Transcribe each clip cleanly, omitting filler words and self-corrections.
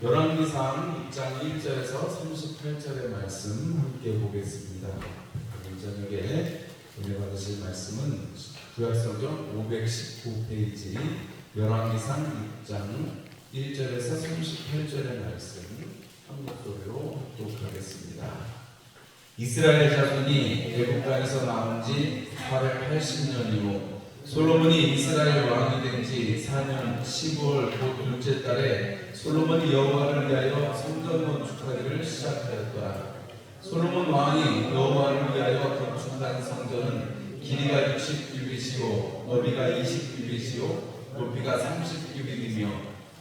열왕기상 6장 1절에서 38절의 말씀 함께 보겠습니다. 오늘 저녁에 은혜 받으실 말씀은 구약성경 519페이지 열왕기상 6장 1절에서 38절의 말씀 한 목소리로 합독하겠습니다. 이스라엘 자손이 애굽 땅에서 나온 지 880년 이후 솔로몬이 이스라엘 왕이 된 지 4년 10월 곧 둘째 달에 솔로몬이 여호와를 위하여 성전 건축하기를 시작하였더라. 솔로몬 왕이 여호와를 위하여 건축한 성전은 길이가 60규빗이요 너비가 20규빗이요 높이가 30규빗이며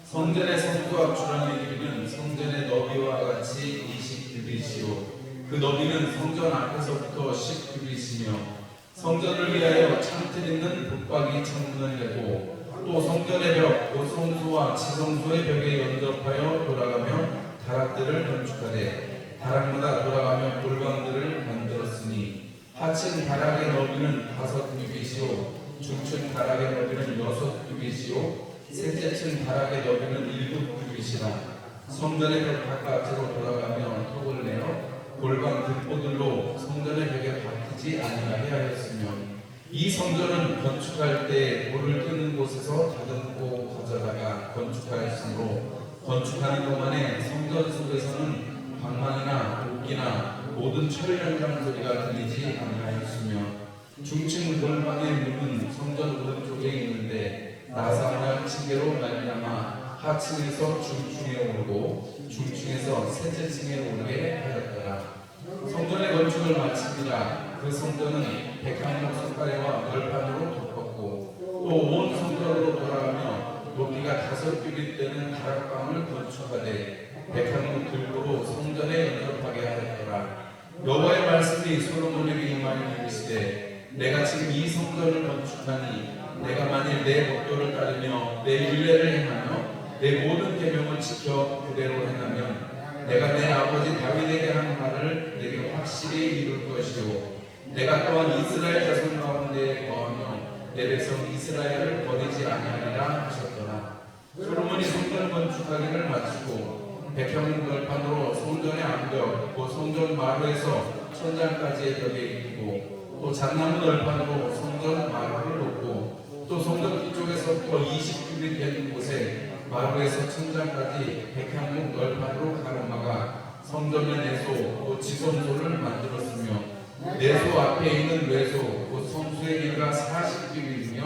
성전의 성부와 주랑의 길이는 성전의 너비와 같이 20규빗이요 그 너비는 성전 앞에서부터 10규빗이며 성전을 위하여 창틀 있는 붙박이 창문을 내고 또 성전의 벽, 곧 성소와 지성소의 벽에 연접하여 돌아가며 다락들을 건축하되 다락마다 돌아가며 골방들을 만들었으니 하층 다락의 너비는 5규빗이요 중층 다락의 너비는 6규빗이요 셋째층 다락의 너비는 7규빗이라 성전의 벽 바깥으로 돌아가며 턱을 내어 골방 등보들로 성전의 벽에 박히지 아니하게 하였으며 이 성전은 건축할 때 돌을 뜨는 곳에서 다듬고 가져다가 건축하였으므로 건축하는 동안에 성전 속에서는 방망이나 도끼나 모든 철 현장 소리가 들리지 아니하였으며 중층 골방의 문은 성전 오른쪽에 있는데 나사 모양 층계로 말미암아 하층에서 중층에 오르고 중층에서 셋째 층에 오르게 하였더라. 성전의 건축을 마칩니다. 그 성전은 백향목 석가래와 벌판으로 덮었고 또 온 성전으로 돌아가며 높이가 5규빗 되는 다락방을 건축하되 백향목 들고로 성전에 연접하게 하였더라. 여호와의 말씀이 솔로몬에게 임하여 이르시되 내가 지금 이 성전을 건축하니 내가 만일 내 법도를 따르며 내 율례를 행하며 내 모든 계명을 지켜 그대로 행하면 내가 내 아버지 다윗에게 한 말을 내게 확실히 이룰 것이요 내가 또한 이스라엘 자손 가운데 거하며 내 백성 이스라엘을 버리지 아니하리라 하셨더라. 솔로몬이 성전 건축하기를 마치고 백향목 벌판으로 성전의 암벽 곧 성전 마루에서 천장까지의 벽에 입히고 또 잣나무 널판으로 성전 마루를 놓고 또 성전 뒤쪽에서부터 20규빗 되는 곳에 마루에서 천장까지 백향목 널판으로 가로막아 성전의 내소 또 지성소를 만들었으며 내소 앞에 있는 외소 곧 성소의 길이가 40규빗이며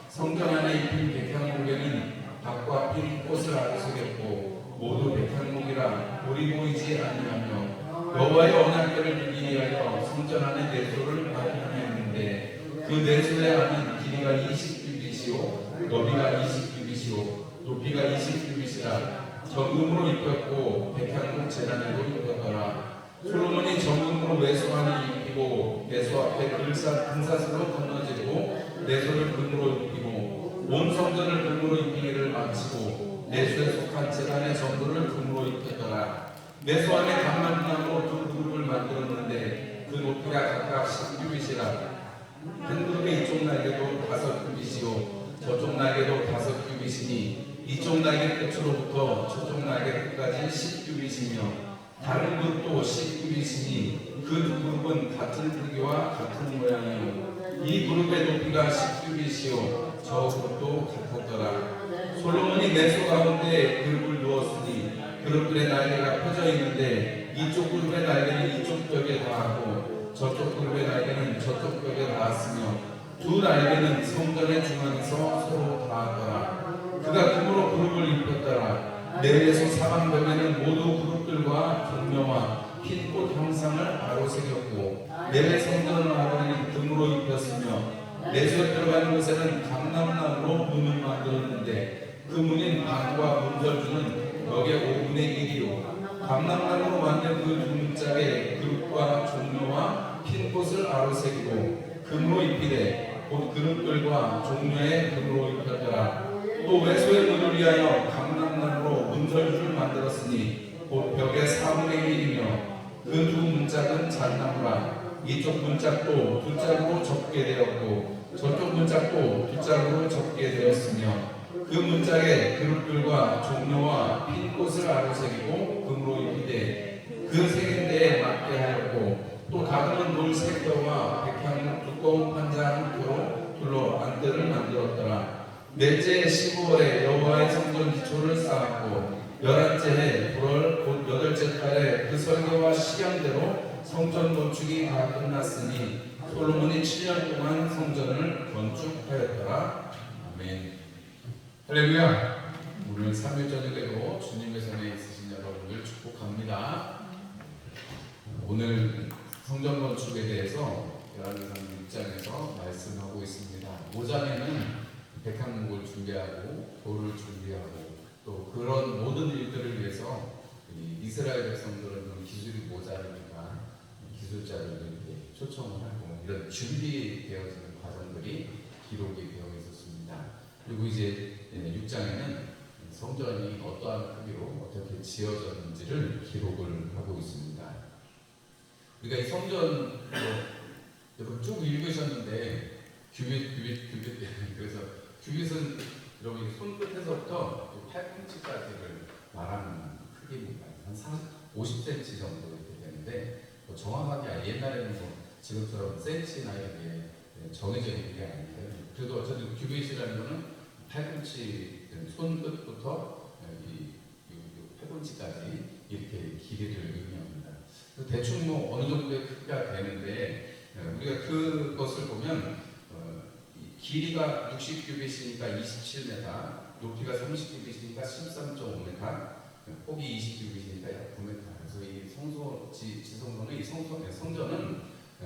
성전 안에 입힌 백향목에는 박과 핀 꽃을 아래서겼고 모두 백향목이라 돌이 보이지 아니하며 여호와의 언약궤를 두기 위하여 성전 안에 내소를 마련하였는데 그 내소의 안은 길이가 20규빗이요 너비가 20규빗이요 높이가 20규빗이라 정금으로 입혔고 백향목 제단으로 입혔더라. 솔로몬이 정금으로 외소안을 입히고 내소 앞에 금사슬로 건너지고 내소를 금으로 입히고 온 성전을 금으로 입히기를 마치고 내소에 속한 제단의 전부를 금으로 입혔더라. 내소 안에 감람나무로 두 그룹을 만들었는데 그 높이가 각각 10규빗이라 한 그룹의 이쪽 날개도 5규빗이요 저쪽 날개도 5규빗이니 이쪽 날개 끝으로부터 저쪽 날개 끝까지 10규빗이며 다른 그룹도 10규빗이니 그 두 그룹은 같은 크기와 같은 모양이요 이 그룹의 높이가 10규빗이요 저 그룹도 같았더라. 솔로몬이 내소 가운데 그룹을 두었으니 그룹들의 날개가 펴져 있는데 이쪽 그룹의 날개는 이쪽 벽에 닿았고 저쪽 그룹의 날개는 저쪽 벽에 닿았으며 두 날개는 성전의 중앙에서 서로 닿았더라. 그가 금으로 그룹을 입혔더라. 내외에서 사방벽에는 모두 그룹들과 종려와 흰꽃 형상을 아로새겼고 내외 성전 마루에는 금으로 입혔으며 내수에 들어가는 곳에는 감람나무로 문을 만들었는데 그 문인 방과 문설주는 벽의 5분의 1이요 감람나무로 만든 그 두 문짝에 그룹과 종려와 흰꽃을 아로새기고 금으로 입히되 곧 그룹들과 종려에 금으로 입혔더라. 또 외소의 문을 위하여 감람나무로 문설주를 만들었으니 곧 벽의 4분의 1이며 그 두 문짝은 잣나무라. 이쪽 문짝도 두 짝으로 접게 되었고 저쪽 문짝도 두 짝으로 접게 되었으며 그 그 문짝에 그룹들과 종료와 핀 꽃을 아로새기고 금으로 이기되 그 색인대에 맞게 하였고 또 다듬은 돌 색뼈와 백향 두꺼운 판장 표로 둘러 안뜰을 만들었더라. 넷째 15월에 여호와의 성전 기초를 쌓았고 11째 해 9월 곧 8째 달에 그 설계와 시간대로 성전 건축이 다 끝났으니 솔로몬이 7년 동안 성전을 건축하였더라. 아멘. 할렐루야. 오늘 3일 저녁에도 주님의 손에 있으신 여러분을 축복합니다. 오늘 성전 건축에 대해서 열왕기상 6장에서 말씀하고 있습니다. 5장에는 백향목을 준비하고 돌을 준비하고 또 그런 모든 일들을 위해서 이스라엘 백성들은 좀 기술이 모자르니까 기술자를 이렇게 초청을 하고 이런 준비되어지는 과정들이 기록이 되어 있었습니다. 그리고 이제 6장에는 성전이 어떠한 크기로 어떻게 지어졌는지를 기록을 하고 있습니다. 우리가 이 성전 여러분 쭉 읽으셨는데 규빗 그래서 규빗은 여러분 손끝에서부터 팔꿈치까지를 말하는 크기입니다. 한 50cm 정도 이렇게 되는데 정확하게 옛날에는 지금처럼 센치나 이렇게 정해져 있는 게 아닌데 그래도 어쨌든 규빗이라는 거는 팔꿈치 손끝부터 이 팔꿈치까지 이렇게 길이를 의미합니다. 대충 어느 정도의 크기가 되는데 우리가 그것을 보면 길이가 60규빗이니까 27m, 높이가 30규빗이니까 13.5m, 폭이 20규빗이니까 약 9m. 그래서 이 지성소는 이 성전은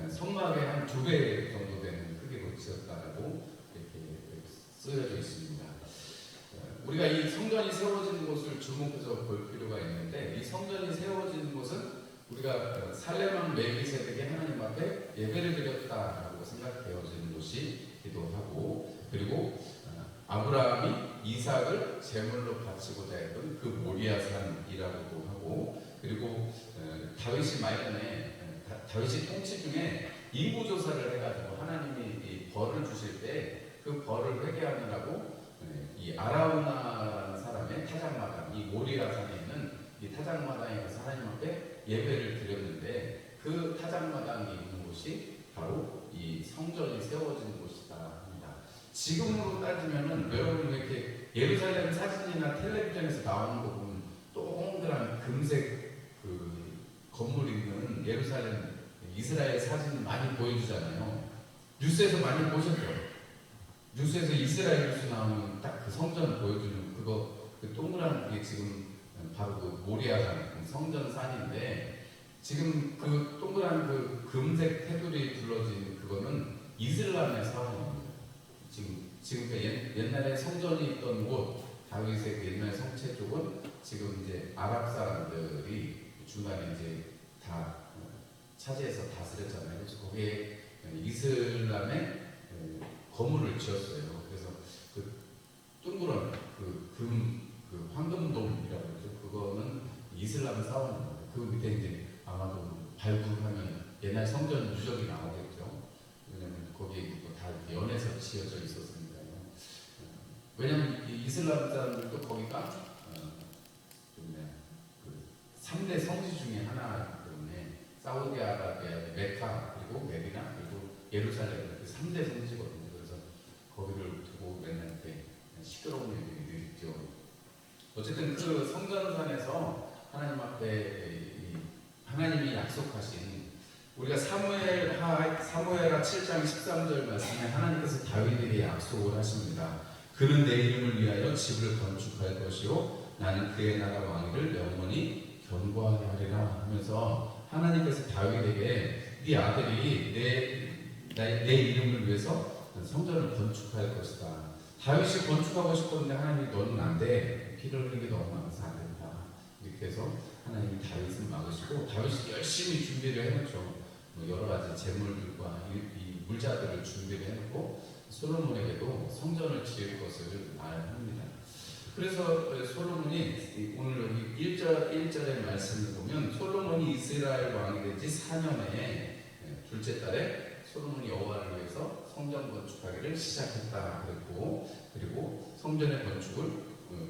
성막의 한 2배 정도 되는 크기로 지었다고 이렇게 쓰여져 있습니다. 우리가 이 성전이 세워진 곳을 주목해서 볼 필요가 있는데 이 성전이 세워진 곳은 우리가 살렘왕 멜기세덱이 하나님 앞에 예배를 드렸다라고 생각되어지는 곳이기도 하고 그리고 아브라함이 이삭을 제물로 바치고자 했던 그 모리아산이라고도 하고 그리고 다윗이 말년에 다윗이 통치 중에 인구조사를 해가지고 하나님이 이 벌을 주실 때 그 벌을 회개하느라고 이 아라우나라는 사람의 타작마당 이 모리아산에 있는 이 타작마당에 가서 하나님 앞에 예배를 드렸는데 그 타작마당이 있는 곳이 바로 이 성전이 세워진 곳이다 합니다. 지금으로 따지면은 여러분 이렇게 예루살렘 사진이나 텔레비전에서 나오는 거 보면 동그란 금색 그 건물 있는 예루살렘 이스라엘 사진 많이 보여주잖아요. 뉴스에서 많이 보셨죠? 뉴스에서 이스라엘 뉴스 나오면 딱 그 성전 보여주는 그거 그 동그란 게 지금 바로 그 모리아산 성전산인데 지금 그 동그란 그 금색 테두리 둘러진 그거는 이슬람의 사원입니다. 지금 옛날에 성전이 있던 곳 다윗의 옛날 성체 쪽은 지금 이제 아랍 사람들이 중간에 이제 다 차지해서 다스렸잖아요. 그래서 거기에 이슬람의 건물을 지었어요. 그래서 그 둥그런 그 황금돔이라고 그러죠. 그거는 이슬람 사원입니다. 그 밑에 이제 아마도 발굴하면 옛날 성전 유적이 나오겠죠. 왜냐면 거기에 다 연해서 지어져 있었으니까요. 왜냐면 이슬람 사람들도 거기가 그 3대 성지 중에 하나이기 때문에 사우디아라비아의 메카 그리고 메디나 그리고 예루살렘 그 3대 성지거든요. 그래서 거기를 두고 맨날 이렇게 시끄러운 얘기들이 있죠. 어쨌든 그 성전산에서 하나님 앞에 하나님이 약속하신 우리가 사무엘하 7장 13절 말씀에 하나님께서 다윗에게 약속을 하십니다. 그는 내 이름을 위하여 집을 건축할 것이요 나는 그의 나라 왕위를 영원히 견고하게 하리라 하면서 하나님께서 다윗에게 네 아들이 내 이름을 위해서 성전을 건축할 것이다. 다윗이 건축하고 싶었는데 하나님이 너는 안 돼. 피 흘리는 게 너무 많아서 안 된다. 이렇게 해서 하나님이 다윗을 막으시고 다윗이 열심히 준비를 해놓죠. 여러 가지 재물들과 이 물자들을 준비를 해놓고 솔로몬에게도 성전을 지을 것을 말합니다. 그래서 솔로몬이 오늘 여기 1절의 말씀을 보면 솔로몬이 이스라엘 왕이 된 지 4년에 둘째 달에 솔로몬이 여호와를 위해서 성전 건축하기를 시작했다 그랬고 그리고 성전의 건축을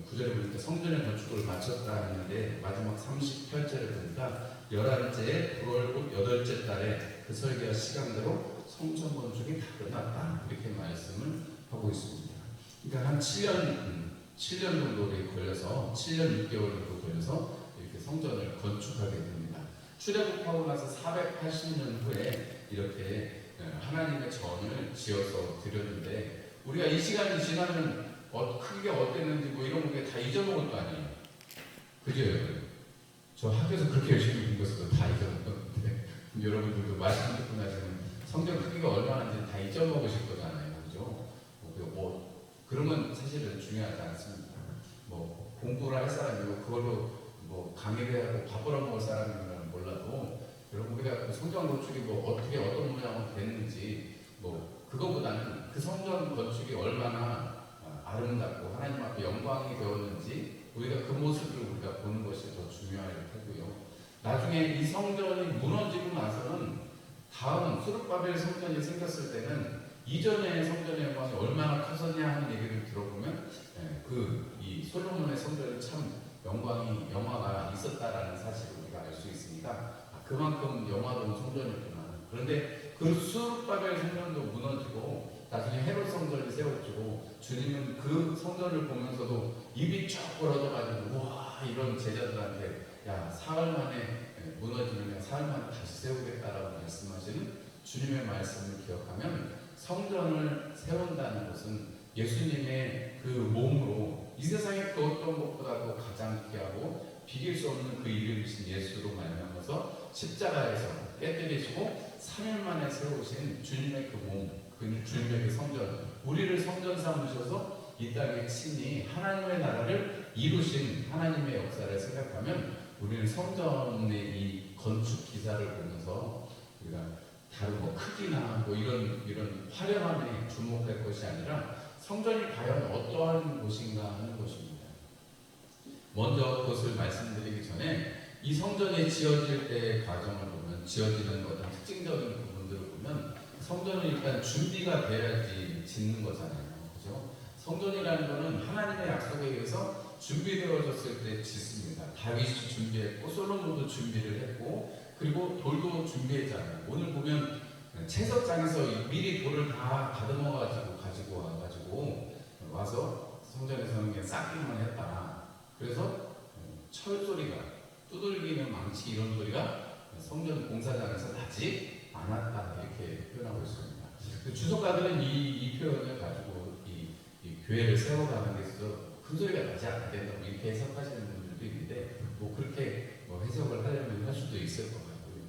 9절에 보니까 성전의 건축을 마쳤다 했는데 마지막 38절에 보니까 11째 9월 8째 달에 그 설계와 시간대로 성전 건축이 다 끝났다 이렇게 말씀을 하고 있습니다. 그러니까 한 7년 정도 걸려서 7년 6개월 정도 걸려서 이렇게 성전을 건축하게 됩니다. 출애굽하고 나서 480년 후에 이렇게 하나님의 전을 지어서 드렸는데 우리가 이 시간이 지나면 크기가 어땠는지 뭐 이런 게 다 잊어먹을 거 아니에요. 그죠? 저 학교에서 그렇게 열심히 공부했어도 다 잊어먹었는데 여러분들도 말씀 듣고 나서는 성경 크기가 얼마나인지 다 잊어먹으실 거잖아요. 그죠? 그러면 사실은 중요하지 않습니다. 뭐 공부를 할 사람이고 그걸로 뭐 강의를 하고 밥 벌어먹을 사람이면 몰라도 여러분 우리가 그 성전 건축이 뭐 어떻게 어떤 모양으로 됐는지 뭐 그거보다는 그 성전 건축이 얼마나 아름답고 하나님 앞에 영광이 되었는지 우리가 그 모습을 우리가 보는 것이 더 중요할 테고요. 나중에 이 성전이 무너지고 나서는 다음 수르바벨 성전이 생겼을 때는 이전의 성전의 영광이 얼마나 컸었냐 하는 얘기를 들어보면 이 솔로몬의 성전이 참 영화가 있었다라는 사실을 우리가 알 수 있으니까 그만큼 영화로운 성전이었구나. 그런데 그 수르바벨 성전도 무너지고 나중에 헤롯 성전이 세워지고 주님은 그 성전을 보면서도 입이 쫙 벌어져가지고 와 이런 제자들한테 야 사흘 만에 무너지면 사흘 만에 다시 세우겠다라고 말씀하시는 주님의 말씀을 기억하면 성전을 세운다는 것은 예수님의 그 몸으로 이 세상의 그 어떤 것보다도 가장 귀하고 비길 수 없는 그 이름이신 예수로 말미암아서 십자가에서 깨뜨리시고 3일 만에 세우신 주님의 그 몸, 그 주님의 그 성전, 우리를 성전 삼으셔서 이 땅에 친히 하나님의 나라를 이루신 하나님의 역사를 생각하면 우리는 성전의 이 건축 기사를 보면서 우리가 다른 뭐 크기나 뭐 이런 화려함에 주목할 것이 아니라 성전이 과연 어떠한 곳인가 하는 것입니다. 먼저 그것을 말씀드리기 전에 이 성전이 지어질 때의 과정을 보면 지어지는 어떤 특징적인 부분들을 보면 성전은 일단 준비가 돼야지 짓는 거잖아요. 그죠? 성전이라는 것은 하나님의 약속에 의해서 준비되어졌을 때 짓습니다. 다윗이 준비했고 솔로몬도 준비를 했고 그리고 돌도 준비했잖아요. 오늘 보면 채석장에서 미리 돌을 다 가지고 와서 성전에서는 그냥 쌓기만 했다. 그래서 철 소리가 두들기는 망치 이런 소리가 성전 공사장에서 나지 않았다 이렇게 표현하고 있습니다. 주석가들은 이 표현을 가지고 이 교회를 세워가는 데 있어서 큰 소리가 나지 않게 된다고 이렇게 해석하시는 분들도 있는데 뭐 그렇게 해석을 하려면 할 수도 있을 것 같고요.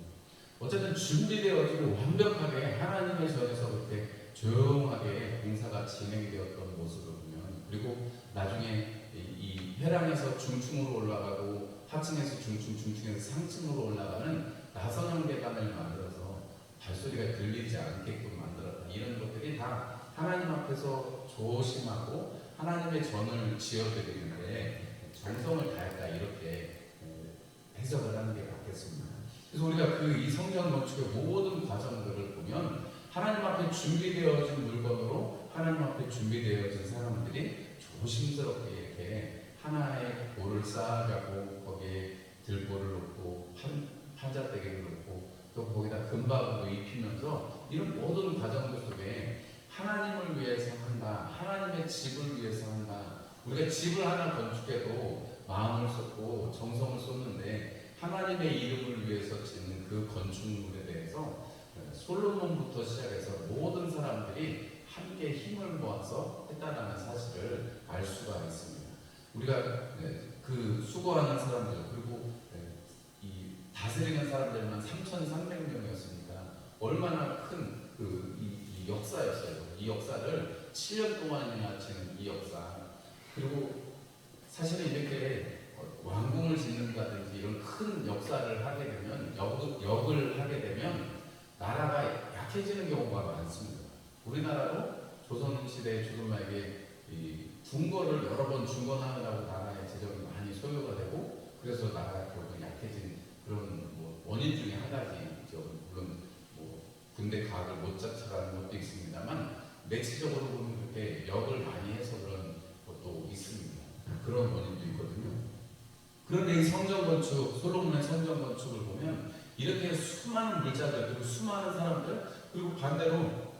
어쨌든 준비되어지고 완벽하게 하나님의 전에서 그렇게 조용하게 공사가 진행이 되었던 모습을 보면 그리고 나중에 이 회랑에서 중층으로 올라가고 하층에서 중층에서 상층으로 올라가는 나선형 계단을 만들어서 발소리가 들리지 않게끔 만들었다. 이런 것들이 다 하나님 앞에서 조심하고 하나님의 전을 지어드리는데 정성을 다했다 이렇게 해석을 하는 게 맞겠습니다. 그래서 우리가 이 성전 건축의 모든 과정들을 보면 하나님 앞에 준비되어진 물건으로 하나님 앞에 준비되어진 사람들이 조심스럽게 이렇게 하나의 돌을 쌓아가고 거기에 들보를 놓고 판자대기를 놓고 또 거기다 금박으로 입히면서 이런 모든 과정들 속에 하나님을 위해서 한다. 하나님의 집을 위해서 한다. 우리가 집을 하나 건축해도 마음을 쏟고 정성을 쏟는데 하나님의 이름을 위해서 짓는 그 건축물에 대해서 솔로몬부터 시작해서 모든 사람들이 함께 힘을 모아서 했다는 사실을 알 수가 있습니다. 우리가 그 수고하는 사람들 그리고 이 다스리는 사람들만 3,300명이었으니까 얼마나 큰 이 역사였어요. 이 역사를 7년 동안이나 지는 이 역사 그리고 사실은 이렇게 왕궁을 짓는다든지 이런 큰 역사를 하게 되면 역을 하게 되면 나라가 약해지는 경우가 많습니다. 우리나라도 조선시대 조선말기에 궁궐을 여러 번 중건하느라고 나라의 재정이 많이 소요가 되고 그래서 나라가 결국 약해진 그런 원인 중에 한 가지죠. 물론 군대 가학을 못 쫓아가는 것도 있습니다만 내치적으로 보면 그렇게 역을 많이 해서 그런 것도 그런 원인도 있거든요. 그런데 이 성전 건축, 솔로몬의 성전 건축을 보면 이렇게 수많은 물자들, 그리고 수많은 사람들, 그리고 반대로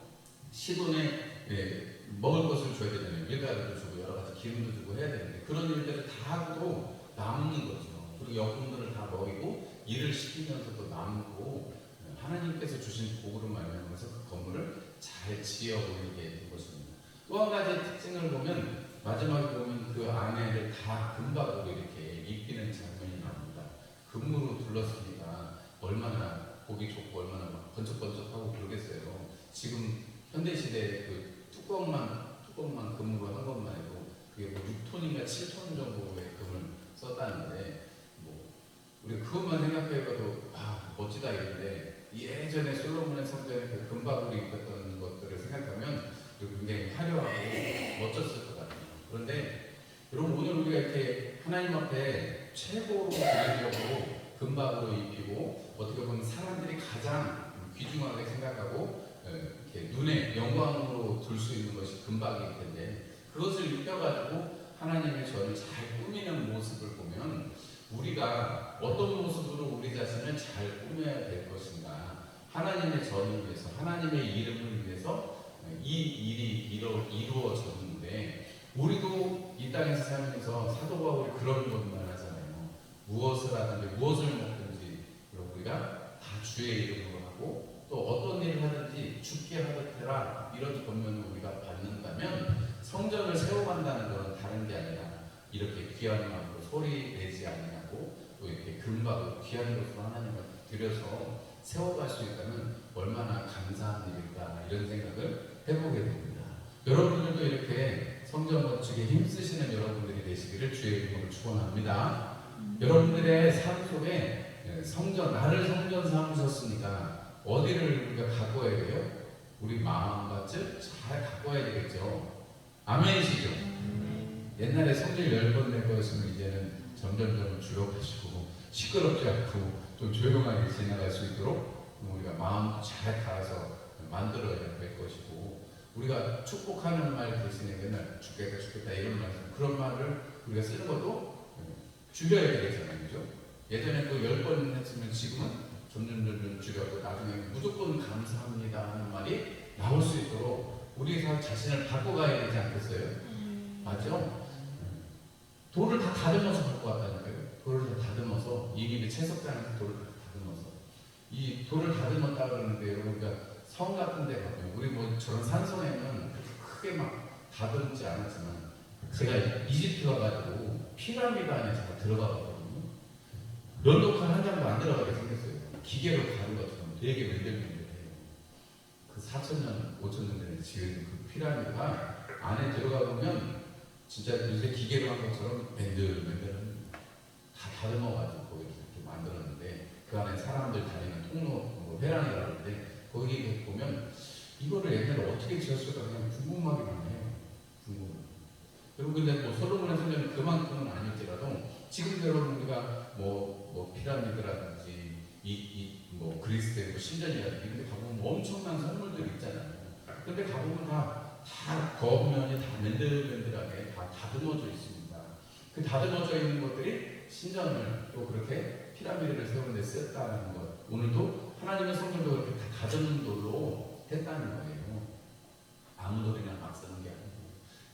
시돈에 먹을 것을 줘야 되잖아요. 밀가루도 주고 여러 가지 기름도 주고 해야 되는데 그런 일들을 다 하고도 남는 거죠. 그리고 여군들을 다 먹이고 일을 시키면서도 남고 하나님께서 주신 복으로 말미암아서 그 건물을 잘 지어 올리게 된 것입니다. 또 한 가지 특징을 보면 마지막에 보면 그 안에를 다 금박으로 이렇게 입히는 장면이 나옵니다. 금으로 둘렀으니까 얼마나 보기 좋고 얼마나 막 번쩍번쩍하고 그러겠어요. 지금 현대시대에 그 뚜껑만 금으로 한 것만 해도 그게 뭐 6톤인가 7톤 정도의 금을 썼다는데 뭐 우리 그것만 생각해봐도 멋지다 이런데 예전에 솔로몬의 성전에 그 금박으로 입혔던 것들을 생각하면 굉장히 화려하고 멋졌을 것 같아요. 그런데 여러분 오늘 우리가 이렇게 하나님 앞에 최고로 기능적으로 금박으로 입히고 어떻게 보면 사람들이 가장 귀중하게 생각하고 이렇게 눈에 영광으로 둘 수 있는 것이 금박이기 때문에 그것을 입혀가지고 하나님의 전을 잘 꾸미는 모습을 보면 우리가 어떤 모습으로 우리 자신을 잘 꾸며야 될 것인가, 하나님의 전을 위해서 하나님의 이름을 위해서 이 일이 이루어졌는데 우리도 이 땅에서 살면서 사도 바울이 그런 것만 하잖아요. 무엇을 하든지 무엇을 먹든지 우리가 다 주의 이름으로 하고 또 어떤 일을 하든지 주께 하듯해라 이런 권면을 우리가 받는다면 성전을 세워간다는 것은 다른 게 아니라 이렇게 귀한 마음으로 소리 내지 아니하고 또 이렇게 금박으로 귀한 것으로 하나님을 드려서 세워갈 수 있다면 얼마나 감사한 일일까 이런 생각을 해보게 됩니다. 여러분들도 이렇게 성전 건축에 힘쓰시는 여러분들이 되시기를 주의 이름으로 축원합니다. 여러분들의 삶 속에 성전, 나를 성전 삼으셨으니까 어디를 우리가 가꿔야 돼요? 우리 마음밭을 잘 가꿔야 되겠죠. 아멘이시죠? 옛날에 성질 10번 낼 거였으면 이제는 점점 줄여가시고 시끄럽지 않고 좀 조용하게 지나갈 수 있도록 우리가 마음도 잘 갈아서 만들어야 될 것이고 우리가 축복하는 말 대신에 맨날 죽겠다 이런 말씀 그런 말을 우리가 쓰는 것도 줄여야 되겠잖아요. 그죠? 예전에 그 10번 했으면 지금은 점점 줄여고 나중에 무조건 감사합니다 하는 말이 나올 수 있도록 우리 자신을 바꿔가야 되지 않겠어요? 맞죠? 돌을 다 다듬어서 갖고 왔다니까요. 돌을 다 다듬어서 이미 채석자는 돌을 다 다듬어서 이 돌을 다듬었다 그러는데 여러분가 성 같은 데 가면 우리 뭐 저런 산성에는 크게 막 다듬지 않았지만 제가 이집트 가가지고 피라미드 안에 제가 들어가거든요. 런도칸 한 장도 안 들어가게 생겼어요. 기계로 다른 것처럼 되게 맨들맨들해요. 그 4,000년, 5,000년 전에 지은 그 피라미드가 안에 들어가 보면 진짜 요새 기계로 한 것처럼 맨들맨들한 다 다듬어가지고 이렇게 만들었는데 그 안에 사람들 다니는 통로, 뭐 회랑이라고 하는데 거기 보면 이거를 옛날에 어떻게 지었을까 그냥 궁금하기만 해요. 궁금해. 여러분 근데 뭐 솔로몬의 성전은 그만큼은 아닐지라도 지금 여러분 우리가 뭐 피라미드라든지 뭐 그리스의 뭐 신전이라든지 이런 데 가보면 엄청난 선물들이 있잖아요. 근데 가보면 다 겉면이 다 맨들맨들하게 다 다듬어져 있습니다. 그 다듬어져 있는 것들이 신전을 또 그렇게 피라미드를 세우는 데 썼다는 것. 오늘도 하나님의 성전도 그렇게 다 다듬는 돌로 했다는 거예요. 아무 돌이나 막 쓰는 게 아니고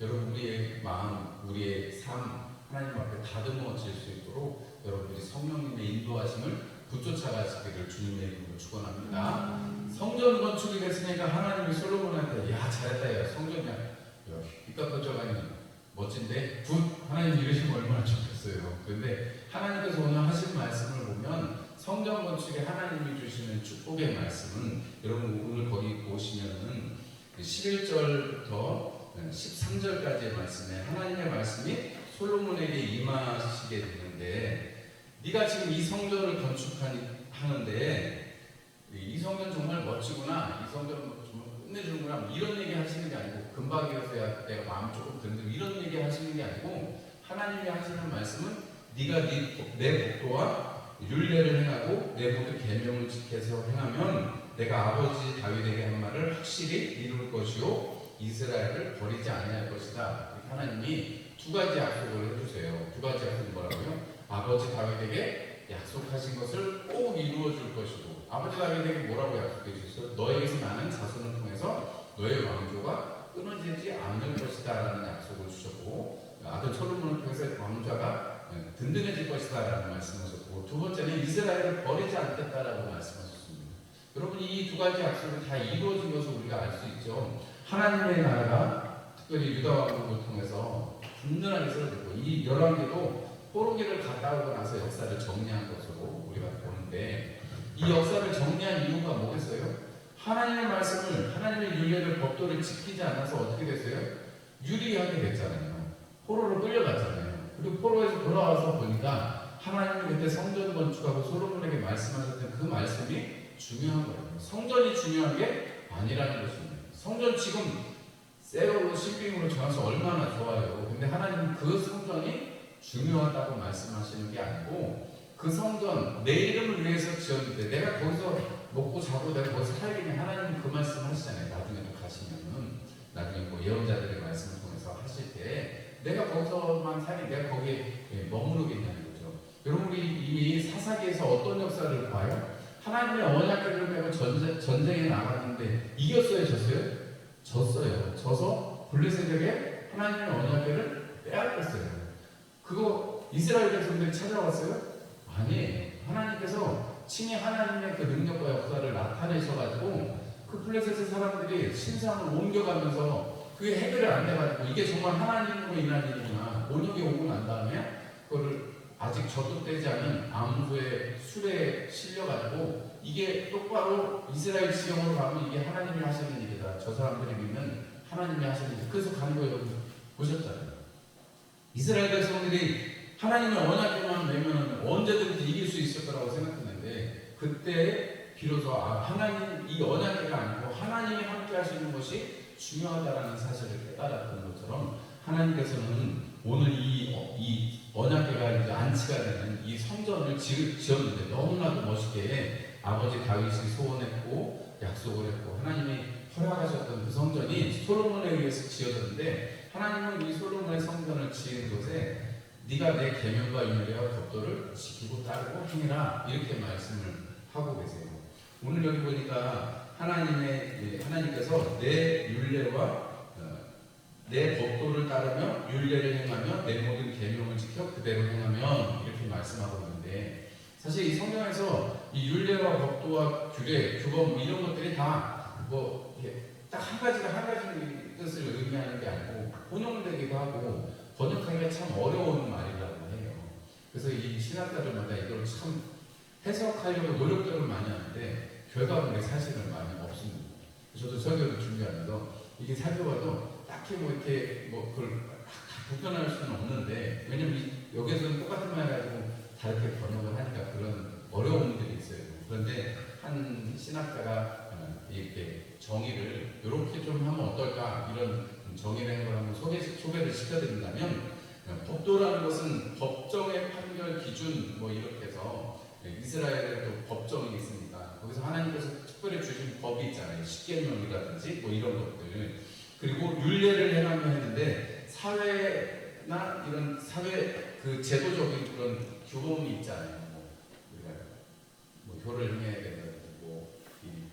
여러분 우리의 마음, 우리의 삶 하나님 앞에 다듬어질 수 있도록 여러분들이 성령님의 인도하심을 붙쫓아가시기를 주님의 이름으로 축원합니다. 성전 건축이 됐으니까 하나님이 솔로몬한테 야 잘했다 야 성전이야 삐까 뻔쩍하니 멋진데 굿 하나님 이러시면 얼마나 좋겠어요. 그런데 하나님께서 오늘 하신 말씀을 보면 성전 건축에 하나님이 주시는 축복의 말씀은 여러분 오늘 거기 보시면은 11절부터 13절까지의 말씀에 하나님의 말씀이 솔로몬에게 임하시게 되는데 네가 지금 이 성전을 건축하는데 이 성전 정말 멋지구나 이 성전 정말 끝내주는구나 이런 얘기 하시는 게 아니고 금박이어서야 내가 마음 조금 든든 이런 얘기 하시는 게 아니고 하나님이 하시는 말씀은 네가 내 법도와 율례를 행하고 내 모든 계명을 지켜서 행하면 내가 아버지 다윗에게 한 말을 확실히 이룰 것이요 이스라엘을 버리지 아니할 것이다. 하나님이 두 가지 약속을 해주세요. 두 가지 약속은 뭐라고요? 아버지 다윗에게 약속하신 것을 꼭 이루어 줄 것이고, 아버지 다윗에게 뭐라고 약속해 주셨어요? 너에게서 나는 자손을 통해서 너의 왕조가 끊어지지 않을 것이다 라는 약속을 주셨고, 아들 솔로몬을 통해서 왕좌가 든든해질 것이다 라는 말씀하셨고, 두 번째는 이스라엘을 버리지 않겠다라고 말씀하셨습니다. 여러분, 이 두 가지 약속이 다 이루어진 것을 우리가 알 수 있죠. 하나님의 나라가 특별히 유다 왕국을 통해서 든든하게 세워졌고, 이 열왕기도 포로기를 갔다 오고 나서 역사를 정리한 것으로 우리가 보는데, 이 역사를 정리한 이유가 뭐겠어요? 하나님의 말씀을, 하나님의 율례를, 법도를 지키지 않아서 어떻게 됐어요? 유리하게 됐잖아요. 포로로 끌려갔잖아요. 그리고 포로에서 돌아와서 보니까 하나님이 그때 성전 건축하고 솔로몬에게 말씀하셨던 그 말씀이 중요한 거예요. 성전이 중요한 게 아니라는 것입니다. 성전 지금 세로로 신빙으로 정해서 얼마나 좋아요. 근데 하나님은 그 성전이 중요하다고 말씀하시는 게 아니고, 그 성전 내 이름을 위해서 지었는데 내가 거기서 먹고 자고 내가 거기서 살겠냐, 하나님은 그 말씀 하시잖아요. 나중에도 가시면은, 나중에 뭐 예언자들의 말씀을 통해서 하실 때 내가 거기서만 살이, 내가 거기에 머무르겠냐는 거죠. 여러분, 우리 이미 사사기에서 어떤 역사를 봐요? 하나님의 언약궤를 메고 전쟁에 나갔는데 이겼어요, 졌어요? 졌어요. 져서 블레셋에게 하나님의 언약궤를 빼앗겼어요. 그거 이스라엘 백성들이 찾아왔어요? 아니에요. 하나님께서 친히 하나님의 그 능력과 역사를 나타내셔가지고 그 블레셋의 사람들이 신상을 옮겨가면서 그게 해결이 안 돼가지고, 이게 정말 하나님으로 인한 일이구나, 온역이 오고 난 다음에 그거를 아직 저도되지 않은 암소의 술에 실려가지고, 이게 똑바로 이스라엘 지형으로 가면 이게 하나님이 하시는 일이다, 저 사람들이 믿는 하나님이 하시는 일. 그래서 간 거예요. 보셨잖아요. 이스라엘 백성들이 하나님의 언약궤만 내면 언제든지 이길 수 있을 거라고 생각했는데, 그때 비로소 하나님, 이 언약궤가 아니고 하나님이 함께 하시는 것이 중요하다라는 사실을 깨달았던 것처럼, 하나님께서는 오늘 이 언약궤가 이제 안치가 되는 이 성전을 지었는데, 너무나도 멋있게 아버지 다윗이 소원했고 약속을 했고 하나님이 허락하셨던 그 성전이 솔로몬에 의해서 지어졌는데, 하나님은 이 솔로몬의 성전을 지은 것에 네가 내 계명과 율례와 법도를 지키고 따르고 행해라, 이렇게 말씀을 하고 계세요. 오늘 여기 보니까 하나님께서 내 율례와 내 법도를 따르며 율례를 행하며 내 모든 계명을 지켜 그대로 행하면, 이렇게 말씀하고 있는데, 사실 이 성경에서 이 율례와 법도와 규례, 규범, 이런 것들이 다 뭐 딱 한 가지가 한 가지 뜻을 의미하는 게 아니고 혼용되기도 하고 번역하기가 참 어려운 말이라고 해요. 그래서 이 신학자들마다 이걸 참 해석하려고 노력들을 많이 하는데 결과물이 사실은 많이 없습니다. 저도 설교를 준비하면서 이게 살펴봐도 딱히 뭐 이렇게 뭐 그걸 불편할 수는 없는데, 왜냐면 여기서는 똑같은 말 가지고 다르게 번역을 하니까 그런 어려움들이 있어요. 그런데 한 신학자가 이렇게 정의를 이렇게 좀 하면 어떨까, 이런 정의를 한 걸 한번 소개를 시켜드린다면, 법도라는 것은 법정의 판결 기준 뭐 이렇게 해서, 이스라엘에도 법정이 있으니까 거기서 하나님께서 특별히 주신 법이 있잖아요. 십계명이라든지 뭐 이런 것들, 그리고 율례를 행하며 했는데 사회나 이런 사회 그 제도적인 그런 규범이 있잖아요. 뭐 우리가 뭐 효를 행해야 된다든지, 뭐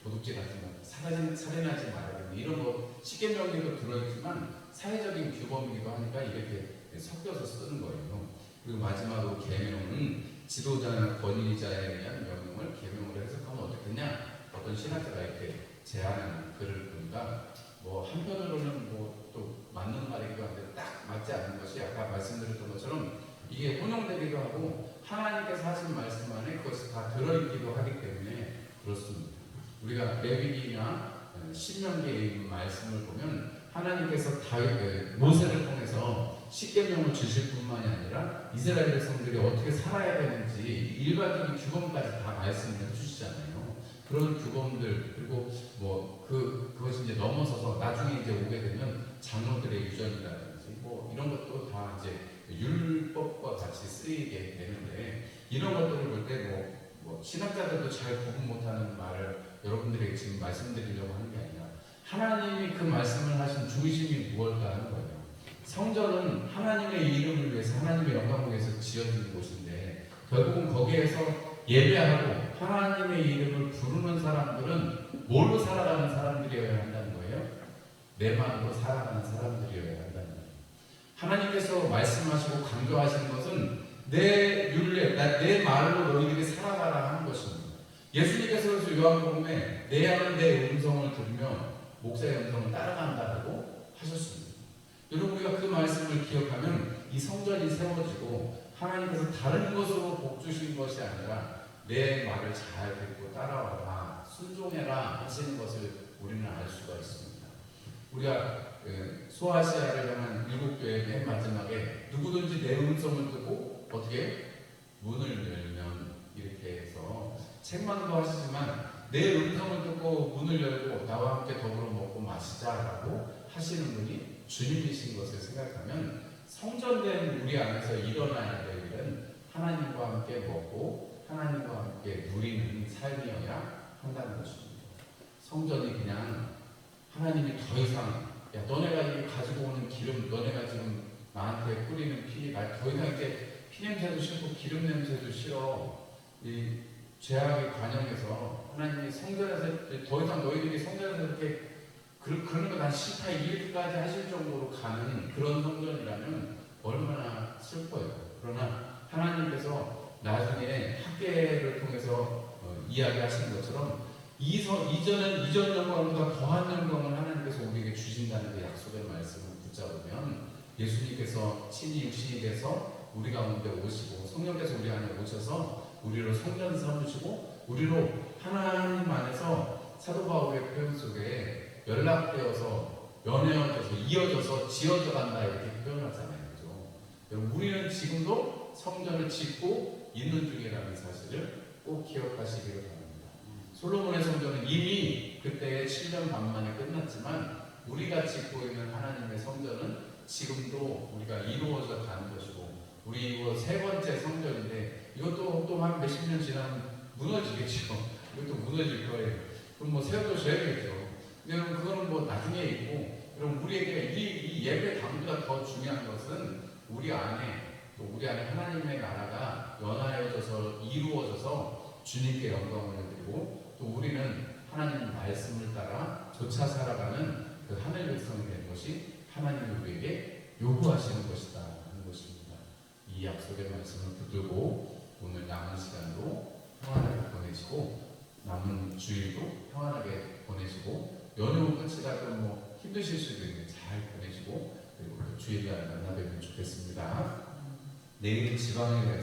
도둑질 하지 마, 살인하지 말아야 된다, 이런 거 십계명에도 들어있지만 사회적인 규범이기도 하니까 이렇게 섞여서 쓰는 거예요. 그리고 마지막으로 계명은 지도자나 권위자에 의한 명령을 계명으로 해석하면 어떻겠냐? 어떤 신학자가 이렇게 제안하는 글을 보니까, 뭐 한편으로는 뭐 또 맞는 말이기도 한데 딱 맞지 않는 것이, 아까 말씀드렸던 것처럼 이게 혼용되기도 하고 하나님께서 하신 말씀 안에 그것이 다 들어있기도 하기 때문에 그렇습니다. 우리가 레위기나 신명기의 말씀을 보면 하나님께서 모세를 통해서 십계명을 주실 뿐만이 아니라 이스라엘 백성들이 어떻게 살아야 되는지 일반적인 규범까지 다 말씀을 해주시잖아요. 그런 규범들, 그리고 뭐 그것이 이제 넘어서서 나중에 이제 오게 되면 장로들의 유전이라든지 뭐 이런 것도 다 이제 율법과 같이 쓰이게 되는데, 이런 것들을 볼 때 뭐 신학자들도 잘 구분 못하는 말을 여러분들에게 지금 말씀드리려고 하는 게 아니라, 하나님이 그 말씀을 하신 중심이 무엇일까 하는 거예요. 성전은 하나님의 이름을 위해서 하나님의 영광을 위해서 지어진 곳인데 결국은 거기에서 예배하고 하나님의 이름을 부르는 사람들은 뭘로 살아가는 사람들이어야 한다는 거예요? 내 마음으로 살아가는 사람들이어야 한다는 거예요. 하나님께서 말씀하시고 강조하시는 것은 내 율례, 내 말로 너희들이 살아가라 하는 것입니다. 예수님께서 그래서 요한복음에 내 양은 내 음성을 들으며 목사의 음성을 따라간다고 하셨습니다. 여러분 우리가 그 말씀을 기억하면 이 성전이 세워지고 하나님께서 다른 것으로 복 주신 것이 아니라 내 말을 잘 듣고 따라와라, 순종해라 하시는 것을 우리는 알 수가 있습니다. 우리가 소아시아를 향한 일곱교회 맨 마지막에 누구든지 내 음성을 듣고 어떻게 문을 열면 이렇게 해서 책망도 하시지만 내 음성을 듣고 문을 열고 나와 함께 더불어 먹고 마시자라고 하시는 분이 주님이신 것을 생각하면 성전된 우리 안에서 일어나야 될 일은 하나님과 함께 먹고 하나님과 함께 누리는 삶이어야 한다는 것입니다. 성전이 그냥 하나님이 더 이상 야 너네가 가지고 오는 기름, 너네가 지금 나한테 뿌리는 피, 더 이상 이제 피 냄새도 싫고 기름 냄새도 싫어. 이 죄악의 관영에서 하나님이 성전에서 더 이상 너희들이 성전에서 이렇게 그런 거 난 싫다 이렇게까지 하실 정도로 가는 그런 성전이라면 얼마나 슬퍼요. 그러나 하나님께서 나중에 학계를 통해서 이야기하신 것처럼 이전 영광보다 더한 영광을 하나님께서 우리에게 주신다는 그 약속의 말씀을 붙잡으면 예수님께서 친히 육신이 돼서 우리 가운데 오시고 성령께서 우리 안에 오셔서 우리로 성전 삼으시고 우리로 하나님 안에서 사도 바울의 표현 속에 연락되어서 연회어져서 이어져서 지어져 간다 이렇게 표현하잖아요. 그렇죠? 여러분 우리는 지금도 성전을 짓고 있는 중이라는 사실을 꼭 기억하시기를 바랍니다. 솔로몬의 성전은 이미 그때의 7년 반 만에 끝났지만 우리가 짓고 있는 하나님의 성전은 지금도 우리가 이루어져 가는 것이고 우리 이거 세 번째 성전인데 이것도 또 한 몇십 년 지나면 무너지겠죠. 이것도 무너질 거예요. 그럼 뭐 세워줘야겠죠. 근데 여러분 그거는 뭐 나중에 있고 여러분 우리에게 이 예배 당보다 더 중요한 것은 우리 안에 또 우리 안에 하나님의 나라가 연하여져서 이루어져서 주님께 영광을 드리고 또 우리는 하나님 말씀을 따라 좇아 살아가는 그 하늘 백성이 된 것이 하나님이 우리에게 요구하시는 것이다 하는 것입니다. 이 약속의 말씀을 붙들고 오늘 남은 시간도 평안하게 보내시고 남은 주일도 평안하게 보내시고 연휴 끝이라도 뭐 힘드실 수도 있는데 잘 보내시고 그리고 그 주일날 만나 뵙면 좋겠습니다. 내일 지방에